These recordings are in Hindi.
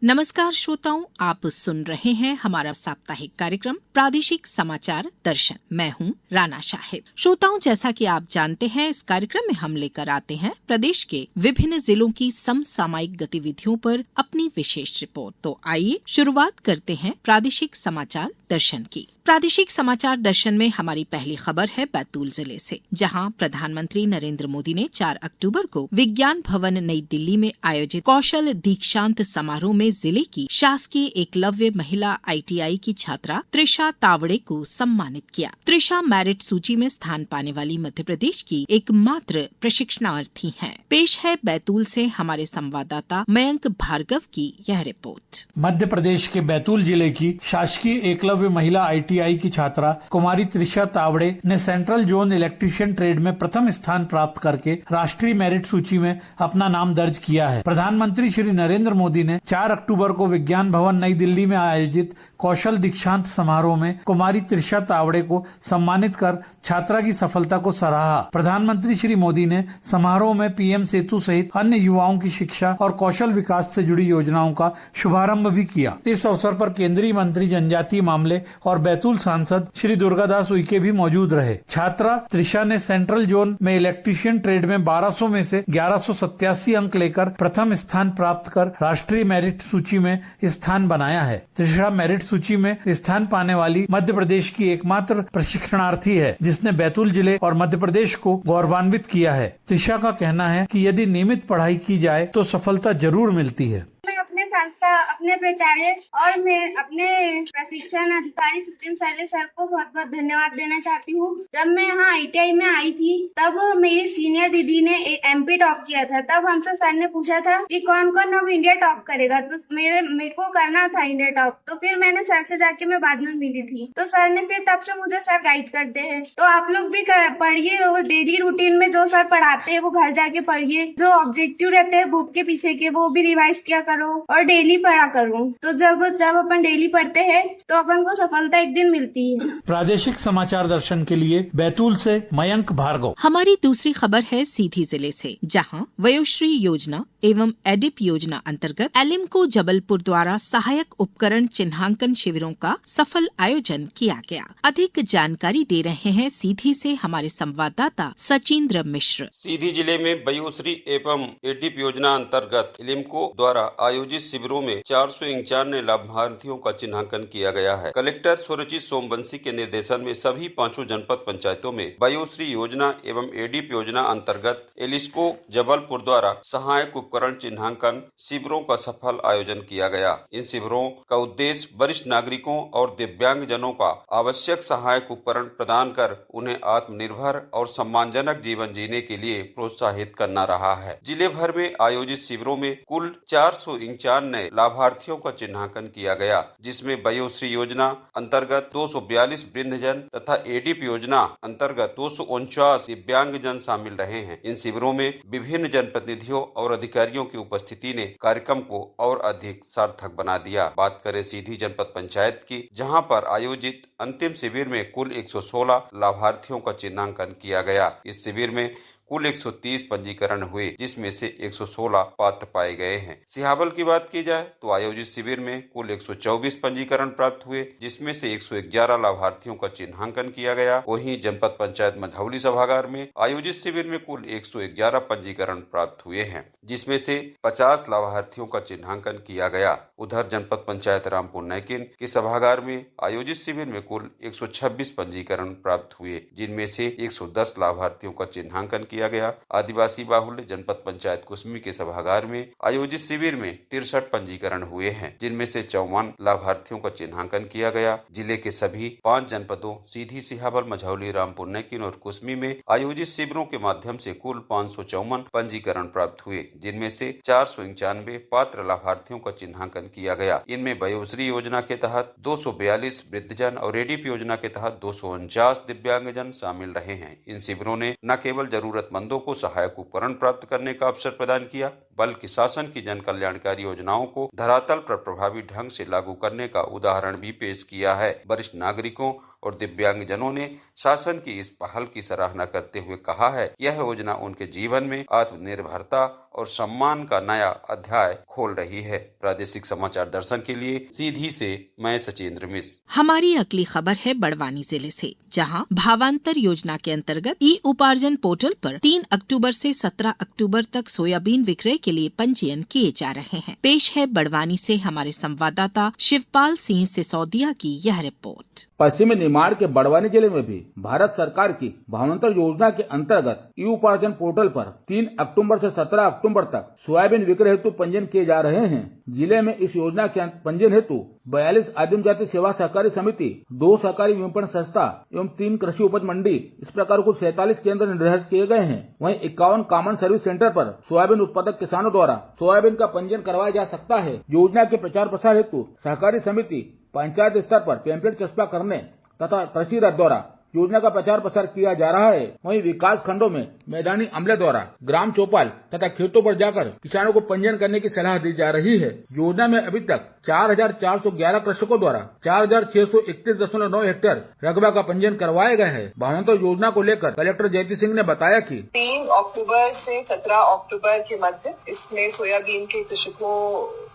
नमस्कार श्रोताओं, आप सुन रहे हैं हमारा साप्ताहिक कार्यक्रम प्रादेशिक समाचार दर्शन। मैं हूं राना शाहिद। श्रोताओं, जैसा कि आप जानते हैं, इस कार्यक्रम में हम लेकर आते हैं प्रदेश के विभिन्न जिलों की समसामयिक गतिविधियों पर अपनी विशेष रिपोर्ट। तो आइए शुरुआत करते हैं प्रादेशिक समाचार दर्शन की। प्रादेशिक समाचार दर्शन में हमारी पहली खबर है बैतूल जिले से, जहां प्रधानमंत्री नरेंद्र मोदी ने 4 अक्टूबर को विज्ञान भवन नई दिल्ली में आयोजित कौशल दीक्षांत समारोह में जिले की शासकीय एकलव्य महिला ITI की छात्रा त्रिशा तावड़े को सम्मानित किया। त्रिशा मेरिट सूची में स्थान पाने वाली मध्य प्रदेश की एकमात्र प्रशिक्षणार्थी हैं। पेश है बैतूल से हमारे संवाददाता मयंक भार्गव की यह रिपोर्ट। मध्य प्रदेश के बैतूल जिले की शासकीय एकलव्य महिला ITI की छात्रा कुमारी त्रिशा तावड़े ने सेंट्रल जोन इलेक्ट्रीशियन ट्रेड में प्रथम स्थान प्राप्त करके राष्ट्रीय मेरिट सूची में अपना नाम दर्ज किया है। प्रधानमंत्री श्री नरेंद्र मोदी ने 4 अक्टूबर को विज्ञान भवन नई दिल्ली में आयोजित कौशल दीक्षांत समारोह में कुमारी त्रिशा तावड़े को सम्मानित कर छात्रा की सफलता को सराहा। प्रधानमंत्री श्री मोदी ने समारोह में PM सेतु सहित अन्य युवाओं की शिक्षा और कौशल विकास से जुड़ी योजनाओं का शुभारंभ भी किया। इस अवसर पर केंद्रीय मंत्री जनजातीय मामले और बैतूल सांसद श्री दुर्गादास उइके भी मौजूद रहे। छात्रा त्रिशा ने सेंट्रल जोन में इलेक्ट्रीशियन ट्रेड में 1200 में से 1187 अंक लेकर प्रथम स्थान प्राप्त कर राष्ट्रीय मेरिट सूची में स्थान बनाया है। त्रिशा मेरिट सूची में स्थान पाने वाली मध्य प्रदेश की एकमात्र प्रशिक्षणार्थी है, जिसने बैतूल जिले और मध्य प्रदेश को गौरवान्वित किया है। त्रिशा का कहना है कि यदि नियमित पढ़ाई की जाए तो सफलता जरूर मिलती है। अपने संस्था, अपने प्राचार्य और मैं अपने प्रशिक्षण अधिकारी सचिन सैले सर को बहुत बहुत धन्यवाद देना चाहती हूँ। जब मैं यहाँ ITI में आई थी तब मेरी सीनियर दीदी ने MP टॉप किया था। तब हमसे सर ने पूछा था कि कौन कौन अब इंडिया टॉप करेगा, तो मेरे को करना था इंडिया टॉप। तो फिर मैंने सर से जाके मैं बाद में मिली थी, तो सर ने फिर तब से मुझे सर गाइड करते हैं। तो आप लोग भी पढ़िए, डेली रूटीन में जो सर पढ़ाते हैं वो घर जाके पढ़िए। जो ऑब्जेक्टिव रहते हैं बुक के पीछे के वो भी रिवाइज किया करो और डेली पढ़ा करूं। तो जब अपन डेली पढ़ते हैं तो अपन को सफलता एक दिन मिलती है। प्रादेशिक समाचार दर्शन के लिए बैतूल से मयंक भार्गव। हमारी दूसरी खबर है सीधी जिले से, जहां वयोश्री योजना एवं एडिप योजना अंतर्गत एलिम्को जबलपुर द्वारा सहायक उपकरण चिन्हांकन शिविरों का सफल आयोजन किया गया। अधिक जानकारी दे रहे हैं सीधी से हमारे संवाददाता सचिंद्र मिश्र। सीधी जिले में वयोश्री एवं एडिप योजना अंतर्गत एलिम्को द्वारा आयोजित शिविरों में 451 लाभार्थियों का चिन्हांकन किया गया है। कलेक्टर सुरजीत सोमवंशी के निर्देशन में सभी 5 जनपद पंचायतों में वयोश्री योजना एवं एडिप योजना अंतर्गत एलिस्को जबलपुर द्वारा सहायक उपकरण चिन्हांकन शिविरों का सफल आयोजन किया गया। इन शिविरों का उद्देश्य वरिष्ठ नागरिकों और दिव्यांग जनों का आवश्यक सहायक उपकरण प्रदान कर उन्हें आत्मनिर्भर और सम्मानजनक जीवन जीने के लिए प्रोत्साहित करना रहा है। जिले भर में आयोजित शिविरों में कुल 451 नए लाभार्थियों का चिन्हांकन किया गया, जिसमें वयोश्री योजना अंतर्गत 242 वृद्धजन तथा एडिप योजना अंतर्गत 249 दिव्यांग जन शामिल रहे हैं। इन शिविरों में विभिन्न जनप्रतिनिधियों और अधिकारियों की उपस्थिति ने कार्यक्रम को और अधिक सार्थक बना दिया। बात करें सीधी जनपद पंचायत की, जहां पर आयोजित अंतिम शिविर में कुल 116 लाभार्थियों का चिन्हांकन किया गया। इस शिविर में कुल 130 पंजीकरण हुए, जिसमें से 116 पात्र पाए गए हैं। सिहावल की बात की जाए तो आयोजित शिविर में कुल 124 पंजीकरण प्राप्त हुए, जिसमें से 111 लाभार्थियों का चिन्हांकन किया गया। वहीं जनपद पंचायत मझौली सभागार में आयोजित शिविर में कुल 111 पंजीकरण प्राप्त हुए हैं, जिसमें से 50 लाभार्थियों का चिन्हांकन किया गया। उधर जनपद पंचायत रामपुर नैकिन के सभागार में आयोजित शिविर में कुल 126 पंजीकरण प्राप्त हुए, जिनमें से 110 लाभार्थियों का चिन्हांकन किया गया। आदिवासी बाहुल्य जनपद पंचायत कुसमी के सभागार में आयोजित शिविर में 63 पंजीकरण हुए हैं, जिनमें से 54 लाभार्थियों का चिन्हांकन किया गया। जिले के सभी 5 जनपदों सीधी, सिहावल, मझौली, रामपुर नैकिन और कुसमी में आयोजित शिविरों के माध्यम से कुल 554 पंजीकरण प्राप्त हुए, जिनमें से 491 पात्र लाभार्थियों का चिन्हांकन किया गया। इनमें वयोश्री योजना के तहत 242 वृद्धजन और एडिप योजना के तहत 249 दिव्यांगजन शामिल रहे हैं। इन शिविरों ने न केवल जरूरतमंदों को सहायक उपकरण प्राप्त करने का अवसर प्रदान किया, बल्कि शासन की जन कल्याणकारी योजनाओं को धरातल पर प्रभावी ढंग से लागू करने का उदाहरण भी पेश किया है। वरिष्ठ नागरिकों और दिव्यांगजनों ने शासन की इस पहल की सराहना करते हुए कहा है कि यह योजना उनके जीवन में आत्मनिर्भरता और सम्मान का नया अध्याय खोल रही है। प्रादेशिक समाचार दर्शन के लिए सीधी से मैं सचिंद्र मिश्र। हमारी अगली खबर है बड़वानी जिले से, जहां भावांतर योजना के अंतर्गत ई उपार्जन पोर्टल पर 3 अक्टूबर से 17 अक्टूबर तक सोयाबीन विक्रय के लिए पंजीयन किए जा रहे हैं। पेश है बड़वानी से हमारे संवाददाता शिवपाल सिंह सिसोदिया की यह रिपोर्ट। पश्चिमी निमाड़ के बड़वानी जिले में भी भारत सरकार की भावांतर योजना के अंतर्गत ई उपार्जन पोर्टल पर 3 अक्टूबर से 17 अक्टूबर तक सोयाबीन विक्रय हेतु पंजीयन किए जा रहे हैं। जिले में इस योजना के पंजीयन हेतु 42 आदिम जाति सेवा सहकारी समिति, 2 सहकारी विपणन संस्था एवं 3 कृषि उपज मंडी, इस प्रकार कुल 47 केंद्र निर्धारित किए गए हैं। वहीं 51 कॉमन सर्विस सेंटर पर सोयाबीन उत्पादक किसानों द्वारा सोयाबीन का पंजीयन करवाया जा सकता है। योजना के प्रचार प्रसार हेतु सहकारी समिति पंचायत स्तर पर पैम्पलेट चस्पा करने तथा कृषि रथ द्वारा योजना का प्रचार प्रसार किया जा रहा है। वहीं विकास खंडों में मैदानी अमले द्वारा ग्राम चौपाल तथा खेतों पर जाकर किसानों को पंजीयन करने की सलाह दी जा रही है। योजना में अभी तक 4,411 कृषकों द्वारा 4,631.9 हेक्टेयर रकबा का पंजीयन करवाया गया है। भावांतर योजना को लेकर कलेक्टर जयती सिंह ने बताया कि 3 अक्टूबर से 17 अक्टूबर के मध्य इसमें सोयाबीन के कृषकों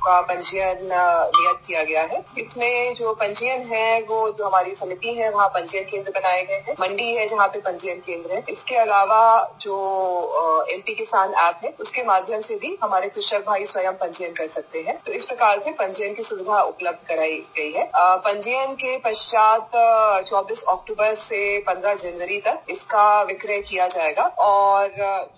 का पंजीयन नियत किया गया है। इसमें जो पंजीयन है वो जो हमारी समिति है वहाँ पंजीयन केंद्र बनाए गए हैं, मंडी है जहाँ पे पंजीयन केंद्र है। इसके अलावा जो MP किसान ऐप है उसके माध्यम से भी हमारे कृषक भाई स्वयं पंजीयन कर सकते हैं। तो इस प्रकार से पंजीयन की सुविधा उपलब्ध कराई गई है। पंजीयन के पश्चात 24 अक्टूबर से 15 जनवरी तक इसका विक्रय किया जाएगा और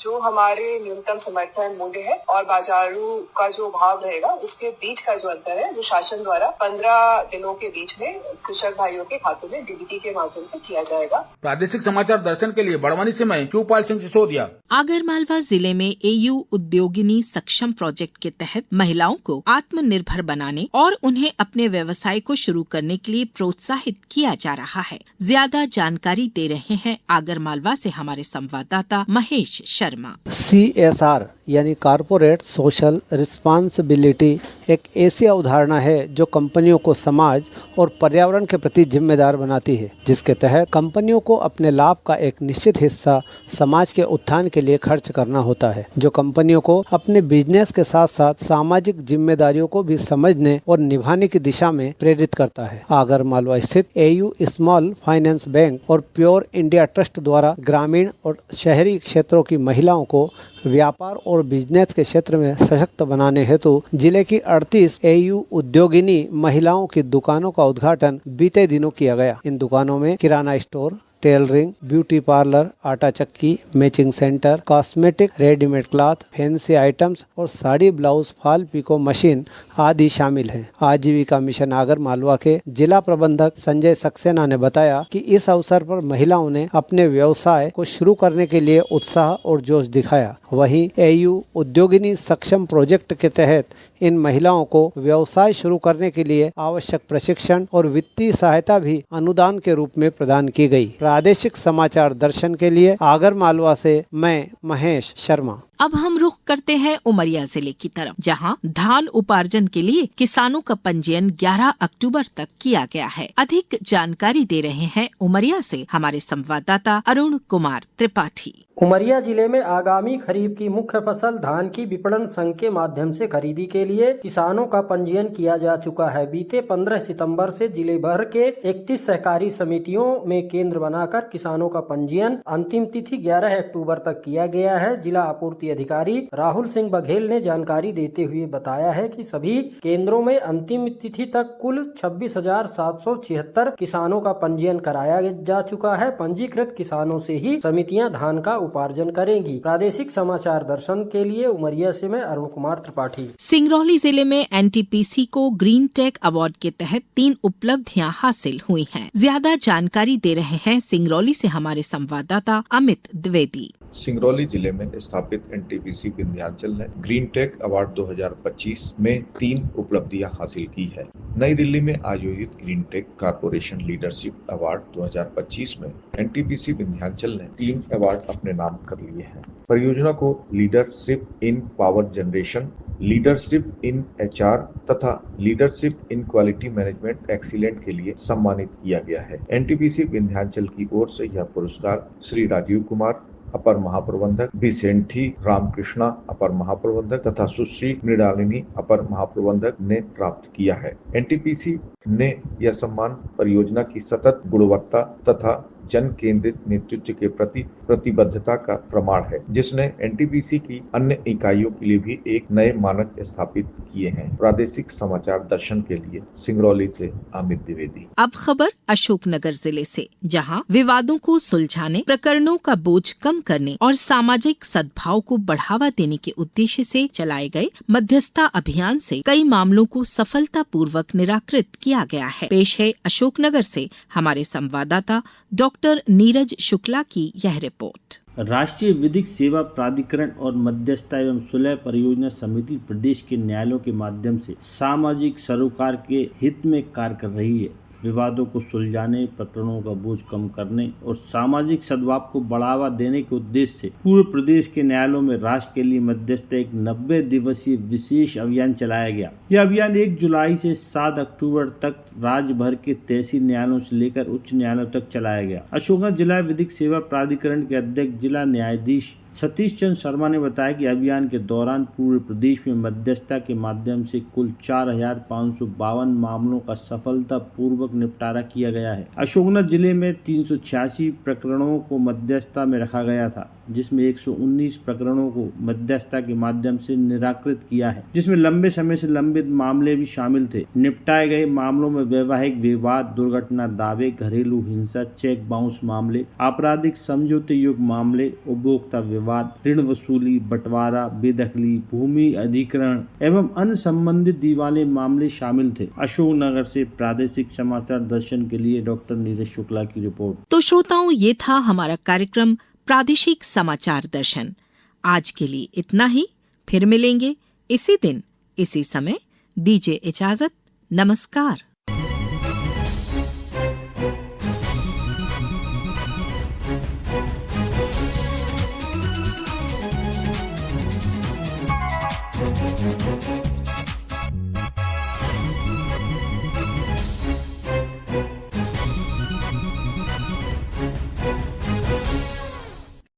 जो हमारे न्यूनतम समर्थन मूल्य है और बाजारू का जो भाव रहेगा उसके बीच का जो अंतर है वो शासन द्वारा 15 दिनों के बीच में कृषक भाइयों के खातों में DBT के माध्यम से किया जाएगा। प्रादेशिक समाचार दर्शन के लिए बड़वानी से मैं शिवपाल सिंह सिसोदिया। आगरमालवा जिले में AU उद्योगिनी सक्षम प्रोजेक्ट के तहत महिलाओं को आत्मनिर्भर बनाने और उन्हें अपने व्यवसाय को शुरू करने के लिए प्रोत्साहित किया जा रहा है। ज्यादा जानकारी दे रहे हैं आगरमालवा से हमारे संवाददाता महेश शर्मा। CSR यानी कारपोरेट सोशल रिस्पांसिबिलिटी एक ऐसी अवधारणा है जो कंपनियों को समाज और पर्यावरण के प्रति जिम्मेदार बनाती है, जिसके तहत कंपनियों को अपने लाभ का एक निश्चित हिस्सा समाज के उत्थान के लिए खर्च करना होता है, जो कंपनियों को अपने बिजनेस के साथ साथ सामाजिक जिम्मेदारियों को भी समझने और निभाने की दिशा में प्रेरित करता है। आगरमालवा स्थित AU स्मॉल फाइनेंस बैंक और प्योर इंडिया ट्रस्ट द्वारा ग्रामीण और शहरी क्षेत्रों की महिलाओं को व्यापार और बिजनेस के क्षेत्र में सशक्त बनाने हेतु जिले की 38 AU उद्योगिनी महिलाओं की दुकानों का उद्घाटन बीते दिनों किया गया। इन दुकानों में किराना स्टोर, टेलरिंग, ब्यूटी पार्लर, आटा चक्की, matching centre, cosmetic, readymade cloth, fancy items और sari, blouse, fall pico machine आदि शामिल हैं। आजीविका मिशन आगरमालवा के जिला प्रबंधक संजय सक्सेना ने बताया कि इस अवसर पर महिलाओं ने अपने व्यवसाय को शुरू करने के लिए उत्साह और जोश दिखाया। वहीं AU उद्योगिनी सक्षम प्रोजेक्ट के तहत इन महिलाओं को व्यवसाय शुरू करने के लिए आवश्यक प्रशिक्षण और वित्तीय सहायता भी अनुदान के रूप में प्रदान की गई। प्रादेशिक समाचार दर्शन के लिए आगरमालवा से मैं महेश शर्मा। अब हम रुख करते हैं उमरिया जिले की तरफ, जहां धान उपार्जन के लिए किसानों का पंजीयन 11 अक्टूबर तक किया गया है। अधिक जानकारी दे रहे हैं उमरिया से हमारे संवाददाता अरुण कुमार त्रिपाठी। उमरिया जिले में आगामी खरीफ की मुख्य फसल धान की विपणन संघ के माध्यम से खरीदी के लिए किसानों का पंजीयन किया जा चुका है। बीते 15 सितंबर से जिले भर के 31 सहकारी समितियों में केंद्र बनाकर किसानों का पंजीयन अंतिम तिथि 11 अक्टूबर तक किया गया है। जिला आपूर्ति अधिकारी राहुल सिंह बघेल ने जानकारी देते हुए बताया है कि सभी केंद्रों में अंतिम तिथि तक कुल 26,776 किसानों का पंजीयन कराया जा चुका है। पंजीकृत किसानों से ही समितियां धान का उपार्जन करेंगी। प्रादेशिक समाचार दर्शन के लिए उमरिया से मैं अरुण कुमार त्रिपाठी। सिंगरौली जिले में NTPC को ग्रीन टेक अवार्ड के तहत 3 उपलब्धियां हासिल हुई हैं। ज्यादा जानकारी दे रहे हैं सिंगरौली से हमारे संवाददाता अमित द्विवेदी। सिंगरौली जिले में स्थापित NTPC विंध्याचल ने ग्रीन टेक अवार्ड 2025 में 3 उपलब्धियां हासिल की है। नई दिल्ली में आयोजित green tech corporation leadership award 2025 में NTPC विंध्याचल ने 3 अवार्ड अपने नाम कर लिए हैं। परियोजना को leadership in power generation, leadership in HR तथा leadership in quality management excellent के लिए सम्मानित किया गया है। NTPC विंध्याचल की ओर से यह पुरस्कार श्री राजीव कुमार, अपर महाप्रबंधक, बिसेंठी रामकृष्णा अपर महाप्रबंधक तथा सुश्री मृणालिनी अपर महाप्रबंधक ने प्राप्त किया है। एनटीपीसी ने यह सम्मान परियोजना की सतत गुणवत्ता तथा जन केंद्रित नेतृत्व के प्रति प्रतिबद्धता का प्रमाण है, जिसने एनटीपीसी की अन्य इकाइयों के लिए भी एक नए मानक स्थापित किए हैं। प्रादेशिक समाचार दर्शन के लिए सिंगरौली से अमित द्विवेदी। अब खबर अशोकनगर जिले से, जहां विवादों को सुलझाने, प्रकरणों का बोझ कम करने और सामाजिक सद्भाव को बढ़ावा देने के उद्देश्य से चलाए गए मध्यस्थता अभियान से कई मामलों को सफलतापूर्वक निराकृत किया गया है। पेश है अशोकनगर से हमारे संवाददाता डॉक्टर नीरज शुक्ला की यह रिपोर्ट। राष्ट्रीय विधिक सेवा प्राधिकरण और मध्यस्थता एवं सुलह परियोजना समिति प्रदेश के न्यायालयों के माध्यम से सामाजिक सरोकार के हित में कार्य कर रही है। विवादों को सुलझाने, प्रकरणों का बोझ कम करने और सामाजिक सद्भाव को बढ़ावा देने के उद्देश्य से पूरे प्रदेश के न्यायालयों में राष्ट्र के लिए मध्यस्थता एक 90 दिवसीय विशेष अभियान चलाया गया। यह अभियान 1 जुलाई से 7 अक्टूबर तक राज्य भर के तहसील न्यायालयों से लेकर उच्च न्यायालयों तक चलाया गया। अशोकनगर जिला विधिक सेवा प्राधिकरण के अध्यक्ष जिला न्यायाधीश सतीश चंद्र शर्मा ने बताया कि अभियान के दौरान पूरे प्रदेश में मध्यस्थता के माध्यम से कुल 4,552 मामलों का सफलतापूर्वक निपटारा किया गया है। अशोकनगर जिले में 386 प्रकरणों को मध्यस्थता में रखा गया था, जिसमें 119 प्रकरणों को मध्यस्थता के माध्यम से निराकृत किया है, जिसमें लंबे समय से लंबित मामले भी शामिल थे। निपटाए गए मामलों में वैवाहिक विवाद, दुर्घटना दावे, घरेलू हिंसा, चेक बाउंस मामले, आपराधिक समझौते योग्य मामले, उपभोक्ता विवाद, ऋण वसूली, बंटवारा, बेदखली, भूमि अधिग्रहण एवं अन्य संबंधित दीवाने मामले शामिल थे। अशोकनगर से प्रादेशिक समाचार दर्शन के लिए डॉक्टर नीरज शुक्ला की रिपोर्ट। तो श्रोताओं, ये था हमारा कार्यक्रम प्रादेशिक समाचार दर्शन। आज के लिए इतना ही। फिर मिलेंगे इसी दिन इसी समय। दीजिए इजाजत। नमस्कार।